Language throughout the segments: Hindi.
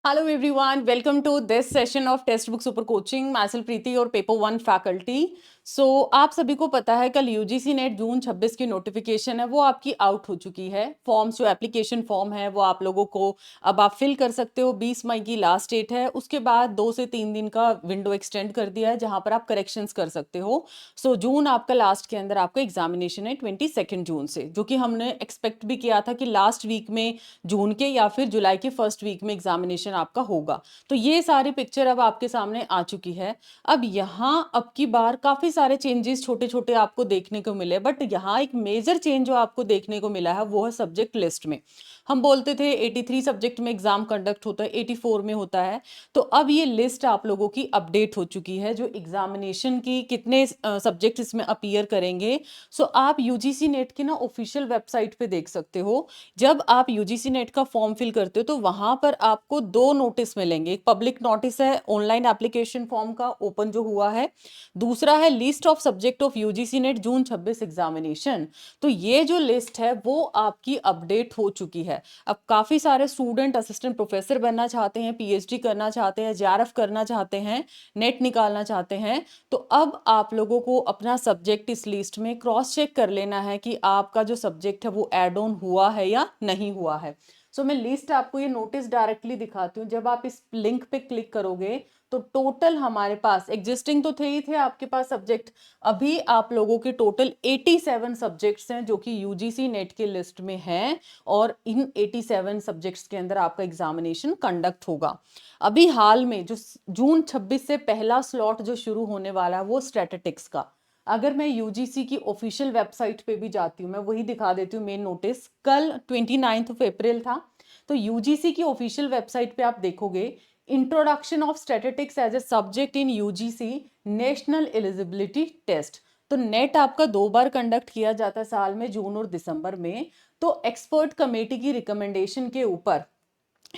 Hello everyone, welcome to this session of Textbook Super Coaching. Myself प्रीति और पेपर वन फैकल्टी. सो आप सभी को पता है कल यूजीसी नेट जून 26 की नोटिफिकेशन है वो आपकी आउट हो चुकी है. फॉर्म्स जो एप्लीकेशन फॉर्म है वो आप लोगों को अब आप फिल कर सकते हो. 20 मई की लास्ट डेट है. उसके बाद 2 से 3 दिन का विंडो एक्सटेंड कर दिया है जहां पर आप करेक्शंस कर सकते हो. सो जून आपका लास्ट के अंदर आपका एग्जामिनेशन है 22 जून से, जो कि हमने एक्सपेक्ट भी किया था कि लास्ट वीक में जून के या फिर जुलाई के फर्स्ट वीक में एग्जामिनेशन आपका होगा. तो ये सारी पिक्चर अब आपके सामने आ चुकी है. अब यहाँ अब की बार काफी सारे चेंजेस छोटे छोटे आपको देखने को मिले, बट यहाँ एक मेजर चेंज जो आपको देखने को मिला है वो है सब्जेक्ट लिस्ट में. हम बोलते थे 83 सब्जेक्ट में एग्जाम कंडक्ट होता है, 84 में होता है. तो अब ये लिस्ट आप लोगों की अपडेट हो चुकी है जो एग्जामिनेशन की कितने सब्जेक्ट इसमें अपीयर करेंगे. सो आप यूजीसी नेट की ना ऑफिशियल वेबसाइट पे देख सकते हो. जब आप यूजीसी नेट का फॉर्म फिल करते हो तो वहां पर आपको दो नोटिस मिलेंगे. एक पब्लिक नोटिस है ऑनलाइन एप्लीकेशन फॉर्म का ओपन जो हुआ है. दूसरा है list of subject of UGC net June 26 examination. तो ये जो लिस्ट है वो आपकी अपडेट हो चुकी है. अब काफी सारे स्टूडेंट असिस्टेंट प्रोफेसर बनना चाहते हैं, पीएचडी करना चाहते हैं, जेआरएफ करना चाहते हैं, नेट निकालना चाहते हैं. तो अब आप लोगों को अपना सब्जेक्ट इस लिस्ट में क्रॉस चेक कर लेना है कि आपका जो सब्जेक्ट है वो एड ऑन हुआ है या नहीं हुआ है. सो मैं लिस्ट आपको ये नोटिस डायरेक्टली दिखाती हूँ. जब आप इस लिंक पे क्लिक करोगे तो टोटल हमारे पास एग्जिस्टिंग तो थे ही थे आपके पास सब्जेक्ट. अभी आप लोगों के टोटल 87 सब्जेक्ट्स हैं जो कि यूजीसी नेट के लिस्ट में हैं, और इन 87 सब्जेक्ट्स के अंदर आपका एग्जामिनेशन कंडक्ट होगा. अभी हाल में जो जून 26 से पहला स्लॉट जो शुरू होने वाला है वो स्टैटिस्टिक्स का. अगर मैं यूजीसी की ऑफिशियल वेबसाइट पे भी जाती हूँ, मैं वही दिखा देती हूँ. मेन नोटिस कल 29 अप्रैल था. तो यूजीसी की ऑफिशियल वेबसाइट पे आप देखोगे introduction of statistics as a subject in UGC national eligibility test. तो नेट आपका 2 बार कंडक्ट किया जाता है साल में, जून और दिसंबर में. तो एक्सपर्ट कमेटी की रिकमेंडेशन के ऊपर,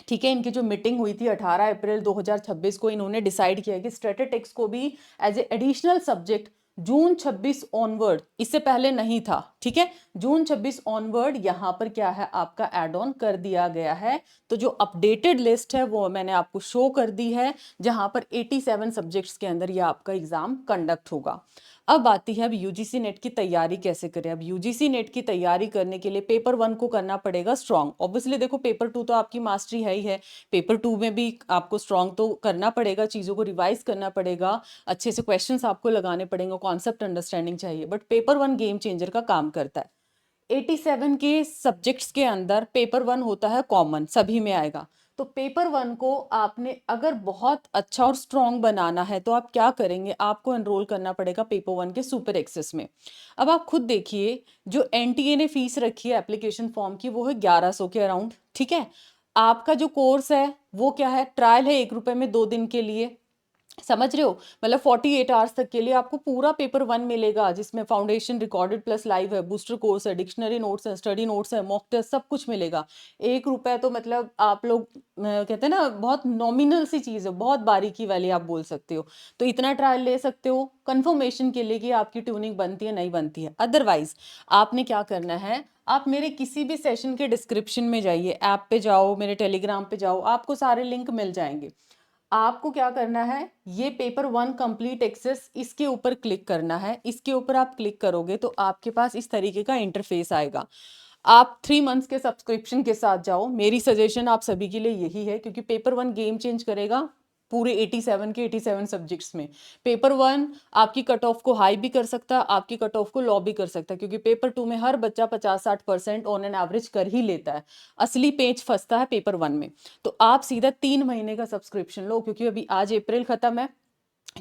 ठीक है, इनकी जो मीटिंग हुई थी 18 अप्रैल 2026 को, इन्होंने डिसाइड किया कि स्टैटिस्टिक्स को भी as a additional subject June 26 onward, इससे पहले नहीं था, ठीक है, जून 26 ऑनवर्ड यहां पर क्या है आपका एड ऑन कर दिया गया है. तो जो अपडेटेड लिस्ट है वो मैंने आपको शो कर दी है जहां पर 87 सब्जेक्ट्स के अंदर ये आपका एग्जाम कंडक्ट होगा. अब आती है अब यूजीसी नेट की तैयारी कैसे करें. अब यूजीसी नेट की तैयारी करने के लिए पेपर वन को करना पड़ेगा स्ट्रांग. ऑब्वियसली देखो पेपर टू तो आपकी मास्टरी है ही है, पेपर टू में भी आपको स्ट्रांग तो करना पड़ेगा, चीज़ों को रिवाइज करना पड़ेगा, अच्छे से क्वेश्चंस आपको लगाने पड़ेंगे, कॉन्सेप्ट अंडरस्टैंडिंग चाहिए. But paper one game changer का काम करता है. 87 के सब्जेक्ट्स के अंदर पेपर वन होता है कॉमन, सभी में आएगा. तो पेपर वन को आपने अगर बहुत अच्छा और स्ट्रॉन्ग बनाना है तो आप क्या करेंगे, आपको एनरोल करना पड़ेगा पेपर वन के सुपर एक्सेस में. अब आप खुद देखिए जो एनटीए ने फीस रखी है एप्लीकेशन फॉर्म की वो है 1100 के अराउंड, ठीक है. आपका जो कोर्स है वो क्या है, ट्रायल है 1 रुपए में 2 दिन के लिए, समझ रहे हो. मतलब 48 आवर्स तक के लिए आपको पूरा पेपर वन मिलेगा जिसमें फाउंडेशन रिकॉर्डेड प्लस लाइव है, बूस्टर कोर्स है, डिक्शनरी नोट्स है, स्टडी नोट्स है, मॉक टेस्ट, सब कुछ मिलेगा. 1 रुपए तो मतलब आप लोग कहते हैं ना बहुत नॉमिनल सी चीज़ है, बहुत बारीकी वाली आप बोल सकते हो. तो इतना ट्रायल ले सकते हो कंफर्मेशन के लिए कि आपकी ट्यूनिंग बनती है नहीं बनती है. अदरवाइज आपने क्या करना है, आप मेरे किसी भी सेशन के डिस्क्रिप्शन में जाइए, ऐप पे जाओ, मेरे टेलीग्राम पे जाओ, आपको सारे लिंक मिल जाएंगे. आपको क्या करना है, ये पेपर वन कंप्लीट एक्सेस इसके ऊपर क्लिक करना है. इसके ऊपर आप क्लिक करोगे तो आपके पास इस तरीके का इंटरफेस आएगा. आप 3 मंथ्स के सब्सक्रिप्शन के साथ जाओ. मेरी सजेशन आप सभी के लिए यही है क्योंकि पेपर वन गेम चेंज करेगा पूरे 87 के 87 सब्जेक्ट्स में. पेपर वन आपकी कट ऑफ को हाई भी कर सकता है, आपकी कट ऑफ को लो भी कर सकता है, क्योंकि पेपर टू में हर बच्चा 50-60% ऑन एन एवरेज कर ही लेता है. असली पेज फंसता है पेपर वन में. तो आप सीधा 3 महीने का सब्सक्रिप्शन लो, क्योंकि अभी आज अप्रैल खत्म है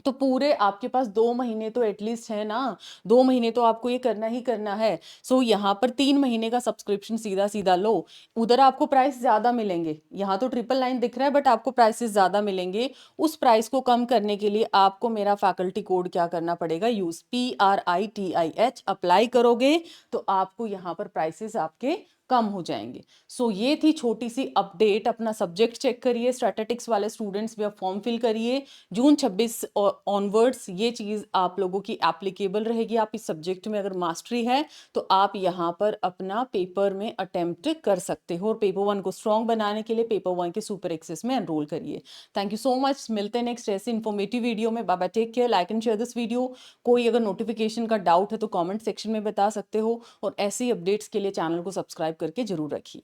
तो पूरे आपके पास 2 महीने तो एटलीस्ट है ना. 2 महीने तो आपको ये करना ही करना है. सो यहाँ पर 3 महीने का सब्सक्रिप्शन सीधा सीधा लो. उधर आपको प्राइस ज्यादा मिलेंगे, यहाँ तो 999 दिख रहा है बट आपको प्राइसेस ज्यादा मिलेंगे. उस प्राइस को कम करने के लिए आपको मेरा फैकल्टी कोड क्या करना पड़ेगा, यूज PRITIH, अप्लाई करोगे तो आपको यहाँ पर प्राइसेस आपके कम हो जाएंगे। सो ये थी छोटी सी अपडेट। अपना सब्जेक्ट चेक करिए, स्टैटिस्टिक्स वाले स्टूडेंट्स भी अब फॉर्म फिल करिए। जून 26 ऑनवर्ड्स ये चीज़ आप लोगों की एप्लीकेबल रहेगी। आप इस सब्जेक्ट में अगर मास्टरी है तो आप यहाँ पर अपना पेपर में अटेम्प्ट कर सकते हो, और पेपर 1 को स्ट्रॉन्ग बनाने के लिए पेपर 1 के सुपर एक्सेस में एनरोल करिए। Thank you so much. मिलते हैं नेक्स्ट ऐसे इन्फॉर्मेटिव वीडियो में। Bye, take care, like and share this video. कोई अगर नोटिफिकेशन का डाउट है तो कमेंट सेक्शन में बता सकते हो, और ऐसी अपडेट्स के लिए चैनल को सब्सक्राइब करके जरूर रखिए।